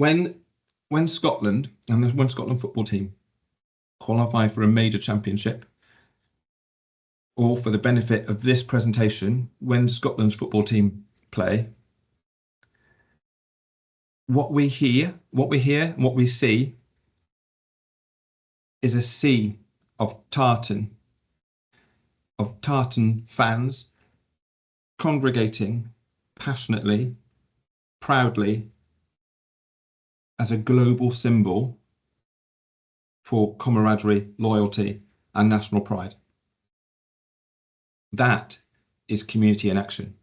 when Scotland and when Scotland football team qualify for a major championship, or for the benefit of this presentation, when Scotland's football team play, what we hear, what we see is a sea of tartan fans congregating passionately, proudly, as a global symbol for camaraderie, loyalty, and national pride. That is community in action.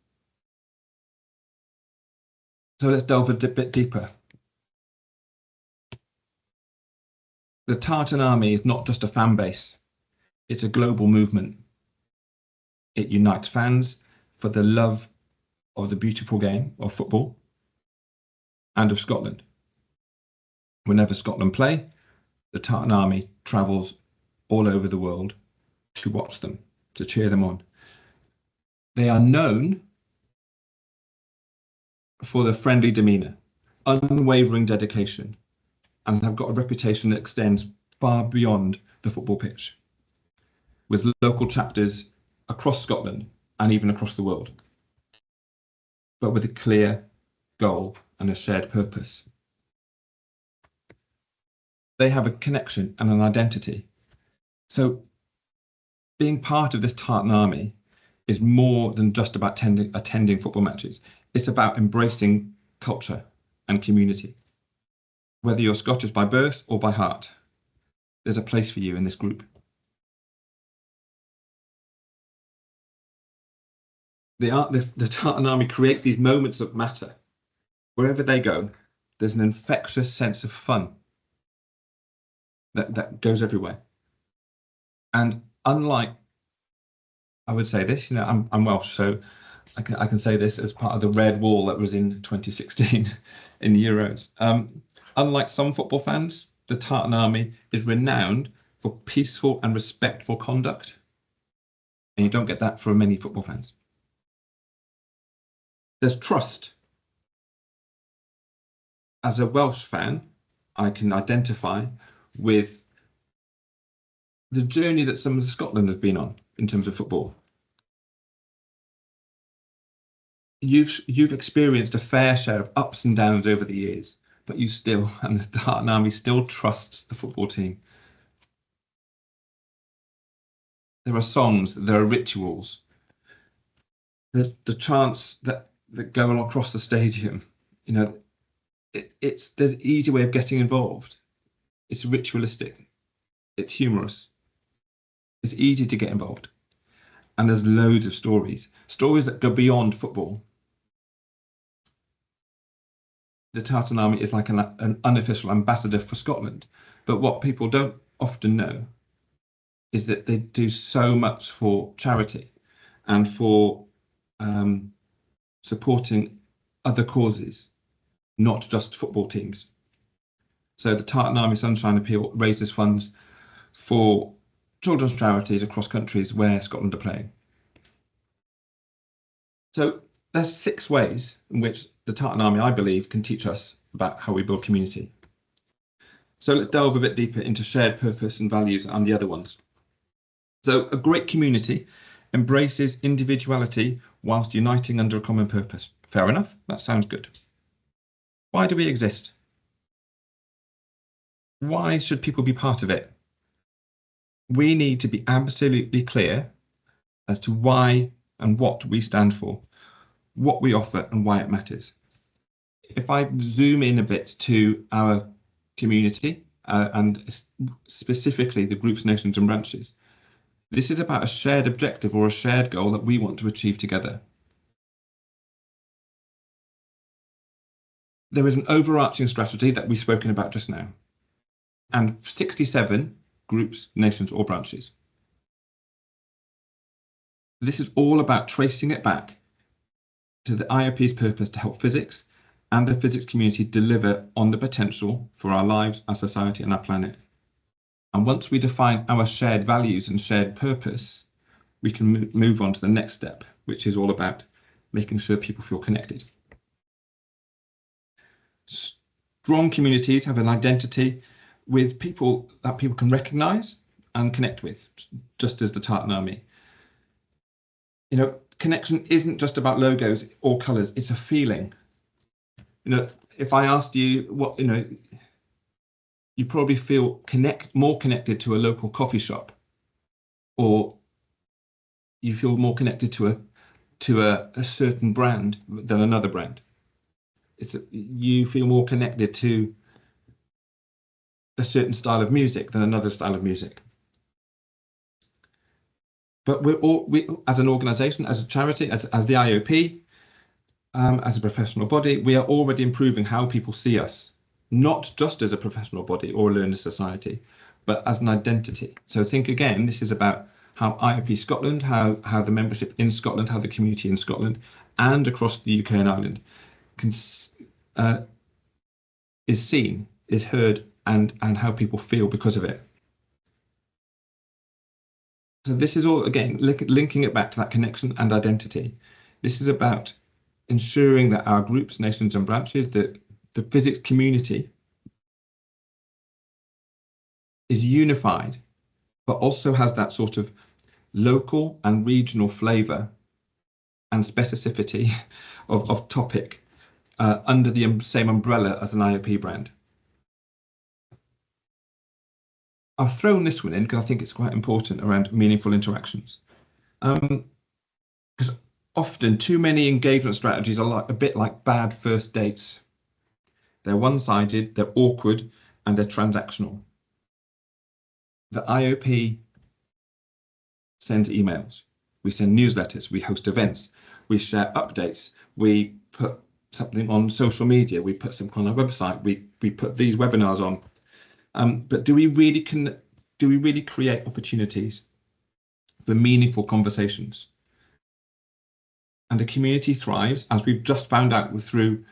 So let's delve a bit deeper. The Tartan Army is not just a fan base, it's a global movement. It unites fans for the love of the beautiful game of football and of Scotland. Whenever Scotland play, the Tartan Army travels all over the world to watch them, to cheer them on. They are known for their friendly demeanour, unwavering dedication, and have got a reputation that extends far beyond the football pitch, with local chapters across Scotland and even across the world, but with a clear goal and a shared purpose. They have a connection and an identity. So being part of this Tartan Army is more than just about attending football matches. It's about embracing culture and community. Whether you're Scottish by birth or by heart, there's a place for you in this group. The Tartan Army creates these moments that matter. Wherever they go, there's an infectious sense of fun that goes everywhere. And unlike, I would say this, I'm Welsh, so I can say this as part of the red wall that was in 2016 in the Euros. Unlike some football fans, the Tartan Army is renowned for peaceful and respectful conduct. And you don't get that from many football fans. There's trust. As a Welsh fan, I can identify with the journey that some of Scotland has been on in terms of football. You've experienced a fair share of ups and downs over the years, but you still, and the Tartan Army still trusts the football team. There are songs, there are rituals, the chants that go across the stadium. There's an easy way of getting involved. It's ritualistic, it's humorous, it's easy to get involved, and there's loads of stories that go beyond football. The Tartan Army is like an unofficial ambassador for Scotland, but what people don't often know is that they do so much for charity and for supporting other causes, not just football teams. So the Tartan Army Sunshine Appeal raises funds for children's charities across countries where Scotland are playing. So there's 6 ways in which the Tartan Army, I believe, can teach us about how we build community. So let's delve a bit deeper into shared purpose and values and the other ones. So a great community embraces individuality whilst uniting under a common purpose. Fair enough, that sounds good. Why do we exist? Why should people be part of it? We need to be absolutely clear as to why and what we stand for, what we offer and why it matters. If I zoom in a bit to our community and specifically the groups, nations and branches, this is about a shared objective or a shared goal that we want to achieve together. There is an overarching strategy that we've spoken about just now, and 67 groups, nations or branches. This is all about tracing it back to the IOP's purpose to help physics and the physics community deliver on the potential for our lives, our society and our planet. And once we define our shared values and shared purpose, we can move on to the next step, which is all about making sure people feel connected. Strong communities have an identity with people that people can recognise and connect with, just as the Tartan Army. You know, connection isn't just about logos or colours, it's a feeling. You know, if I asked you what, you know, you probably feel more connected to a local coffee shop, or you feel more connected to a certain brand than another brand. You feel more connected to a certain style of music than another style of music. But we as an organisation, as a charity, as the IOP, as a professional body, we are already improving how people see us, not just as a professional body or a learner society, but as an identity. So think again, this is about how IOP Scotland, how the membership in Scotland, how the community in Scotland and across the UK and Ireland is seen, is heard, and how people feel because of it. So this is all, again, linking it back to that connection and identity. This is about ensuring that our groups, nations and branches, that the physics community is unified, but also has that sort of local and regional flavour and specificity of topic under the same umbrella as an IOP brand. I've thrown this one in because I think it's quite important around meaningful interactions. Because often too many engagement strategies are a bit like bad first dates. They're one-sided, they're awkward, and they're transactional. The IOP sends emails, we send newsletters, we host events, we share updates, we put something on social media, we put something on our website, we put these webinars on. But do we really create opportunities for meaningful conversations? And a community thrives, as we've just found out through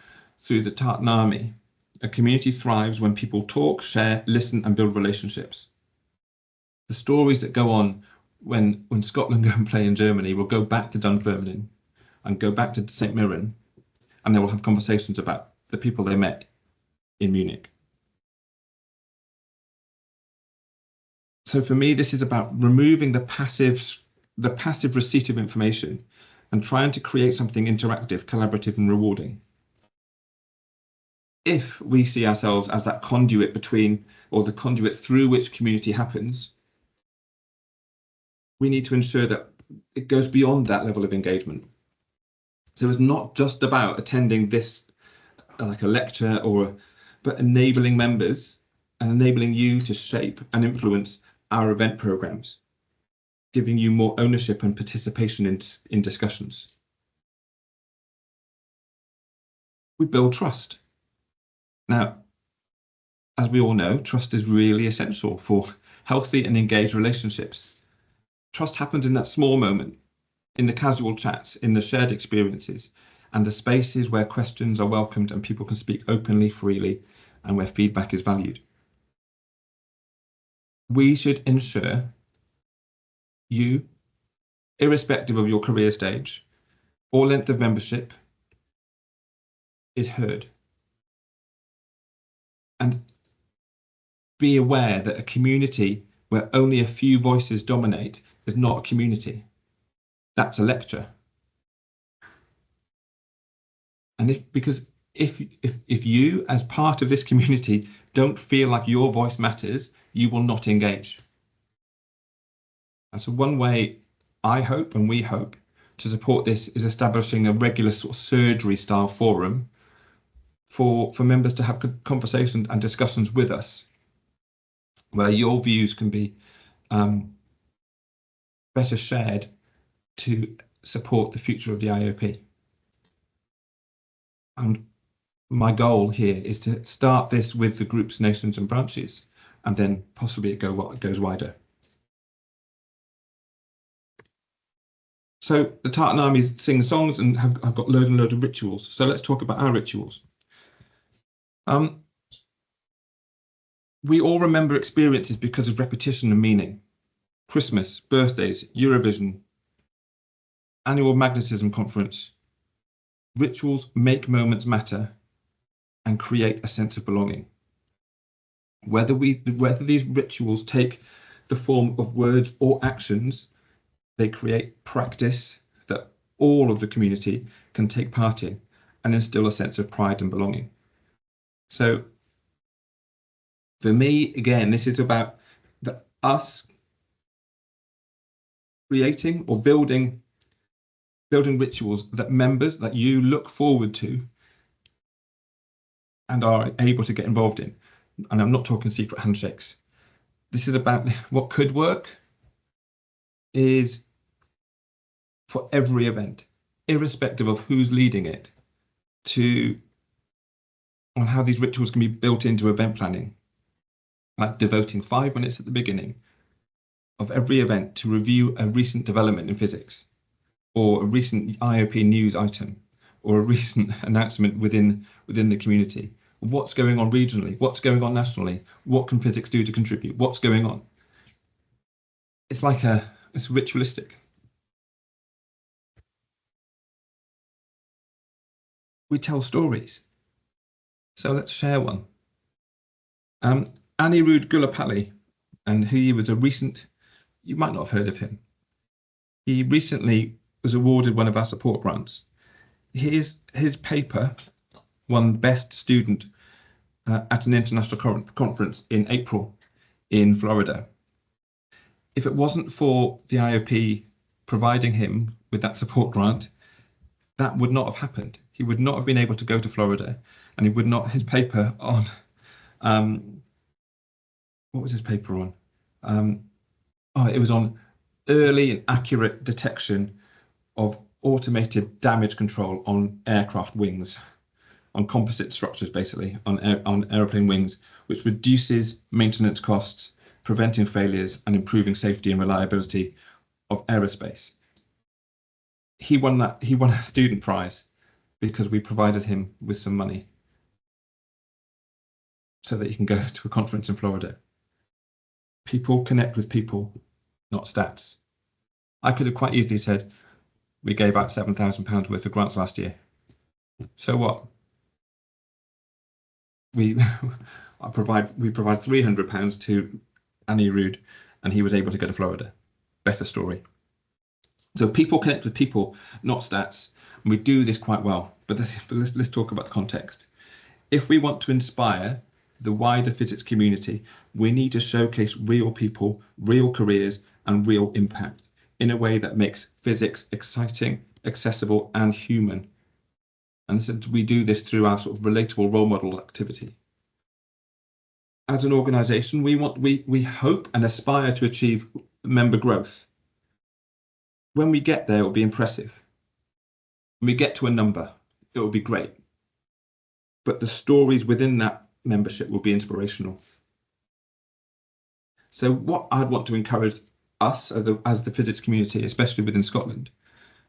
the Tartan Army. A community thrives when people talk, share, listen, and build relationships. The stories that go on when Scotland go and play in Germany will go back to Dunfermline and go back to St Mirren, and they will have conversations about the people they met in Munich. So for me, this is about removing the passive receipt of information and trying to create something interactive, collaborative, and rewarding. If we see ourselves as that conduit between, or the conduit through which community happens, we need to ensure that it goes beyond that level of engagement. So it's not just about attending this like a lecture but enabling members and enabling you to shape and influence our event programs, giving you more ownership and participation in discussions. We build trust. Now, as we all know, trust is really essential for healthy and engaged relationships. Trust happens in that small moment, in the casual chats, in the shared experiences, and the spaces where questions are welcomed and people can speak openly, freely, and where feedback is valued. We should ensure you, irrespective of your career stage or length of membership, is heard. And be aware that a community where only a few voices dominate is not a community. That's a lecture. And because if you, as part of this community, don't feel like your voice matters, you will not engage. And so one way I hope, and we hope, to support this is establishing a regular sort of surgery style forum for members to have conversations and discussions with us, where your views can be better shared to support the future of the IOP. And my goal here is to start this with the groups, nations and branches, and then possibly it goes wider. So the Tartan Army sings songs and have got loads and loads of rituals. So let's talk about our rituals. We all remember experiences because of repetition and meaning. Christmas, birthdays, Eurovision, annual magnetism conference. Rituals make moments matter, and create a sense of belonging. Whether these rituals take the form of words or actions, they create practice that all of the community can take part in and instill a sense of pride and belonging. So for me, again, this is about us creating or building rituals that members, that you look forward to and are able to get involved in. And I'm not talking secret handshakes. This is about what could work is for every event, irrespective of who's leading it, on how these rituals can be built into event planning, like devoting 5 minutes at the beginning of every event to review a recent development in physics, or a recent IOP news item, or a recent announcement within the community. What's going on regionally? What's going on nationally? What can physics do to contribute? What's going on? It's like it's ritualistic. We tell stories. So let's share one. Anirudh Gulapalli, and he was you might not have heard of him. He recently was awarded one of our support grants. His paper won Best Student at an international conference in April in Florida. If it wasn't for the IOP providing him with that support grant, that would not have happened. He would not have been able to go to Florida, and he would not, his paper on, what was his paper on? It was on early and accurate detection of automated damage control on aircraft wings, on composite structures, basically, on airplane wings, which reduces maintenance costs, preventing failures and improving safety and reliability of aerospace. He won a student prize because we provided him with some money so that he can go to a conference in Florida. People connect with people, not stats. I could have quite easily said, we gave out £7,000 worth of grants last year. So what? We provide £300 to Anirudh, and he was able to go to Florida. Better story. So people connect with people, not stats. And we do this quite well, but let's talk about the context. If we want to inspire the wider physics community, we need to showcase real people, real careers, and real impact in a way that makes physics exciting, accessible, and human. And so we do this through our sort of relatable role model activity. As an organization, we hope and aspire to achieve member growth. When we get there, it will be impressive. When we get to a number, it will be great. But the stories within that membership will be inspirational. So what I'd want to encourage us as the physics community, especially within Scotland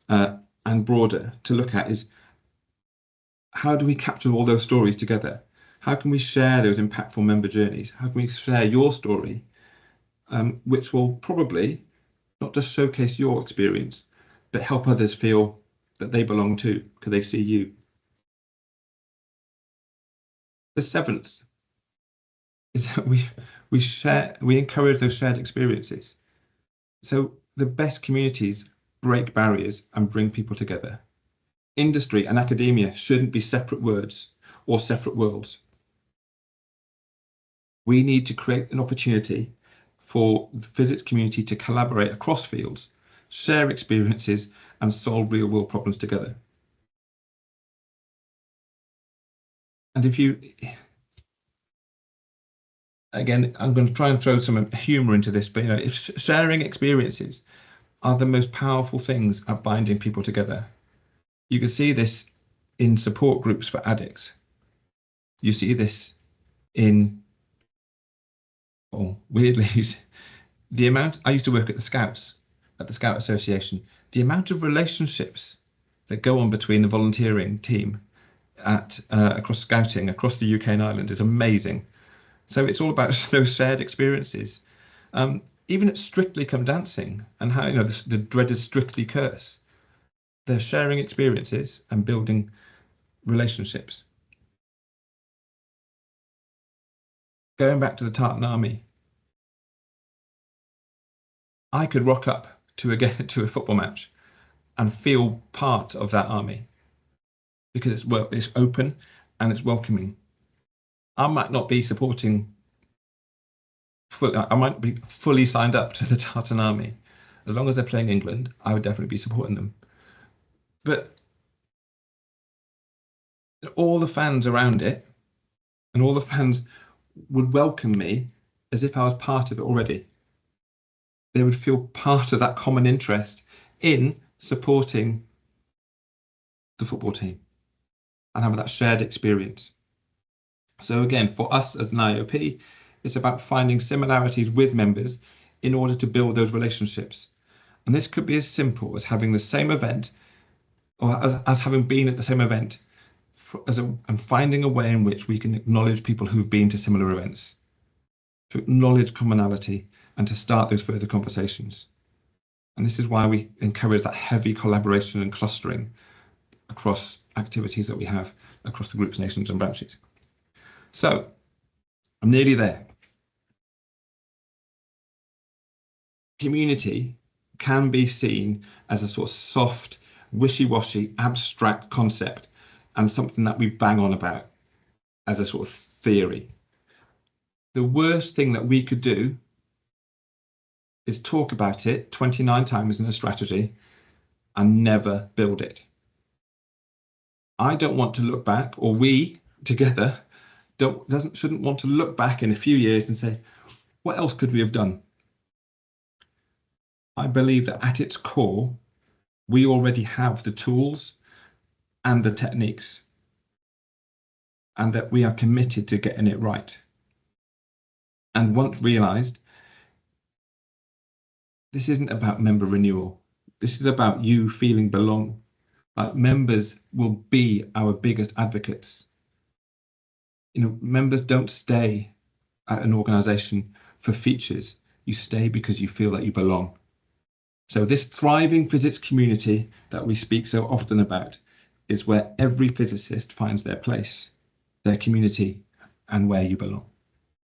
and broader, to look at is, how do we capture all those stories together? How can we share those impactful member journeys? How can we share your story, which will probably not just showcase your experience, but help others feel that they belong too, because they see you. The 7th is that we encourage those shared experiences. So the best communities break barriers and bring people together. Industry and academia shouldn't be separate words or separate worlds. We need to create an opportunity for the physics community to collaborate across fields, share experiences, and solve real-world problems together. And again, I'm going to try and throw some humor into this, but if sharing experiences are the most powerful things at binding people together. You can see this in support groups for addicts. You see this in, weirdly, the amount, I used to work at the Scouts, at the Scout Association, the amount of relationships that go on between the volunteering team across Scouting, across the UK and Ireland is amazing. So it's all about those shared experiences. Even at Strictly Come Dancing, and how, the dreaded Strictly curse, they're sharing experiences and building relationships. Going back to the Tartan Army, I could rock up to to a football match and feel part of that army because it's open and it's welcoming. I might not be supporting. I might be fully signed up to the Tartan Army. As long as they're playing England, I would definitely be supporting them. But all the fans around it and all the fans would welcome me as if I was part of it already. They would feel part of that common interest in supporting the football team and having that shared experience. So again, for us as an IOP, it's about finding similarities with members in order to build those relationships. And this could be as simple as having the same event or as having been at the same event and finding a way in which we can acknowledge people who've been to similar events, to acknowledge commonality and to start those further conversations. And this is why we encourage that heavy collaboration and clustering across activities that we have across the groups, nations and branches. So I'm nearly there. Community can be seen as a sort of soft, wishy-washy, abstract concept and something that we bang on about as a sort of theory. The worst thing that we could do is talk about it 29 times in a strategy and never build it. I don't want to look back, or we together shouldn't want to look back in a few years and say, what else could we have done? I believe that at its core, we already have the tools and the techniques, and that we are committed to getting it right. And once realized, this isn't about member renewal. This is about you feeling belong. Like members will be our biggest advocates. You know, members don't stay at an organization for features. You stay because you feel that you belong. So this thriving physics community that we speak so often about is where every physicist finds their place, their community, and where you belong.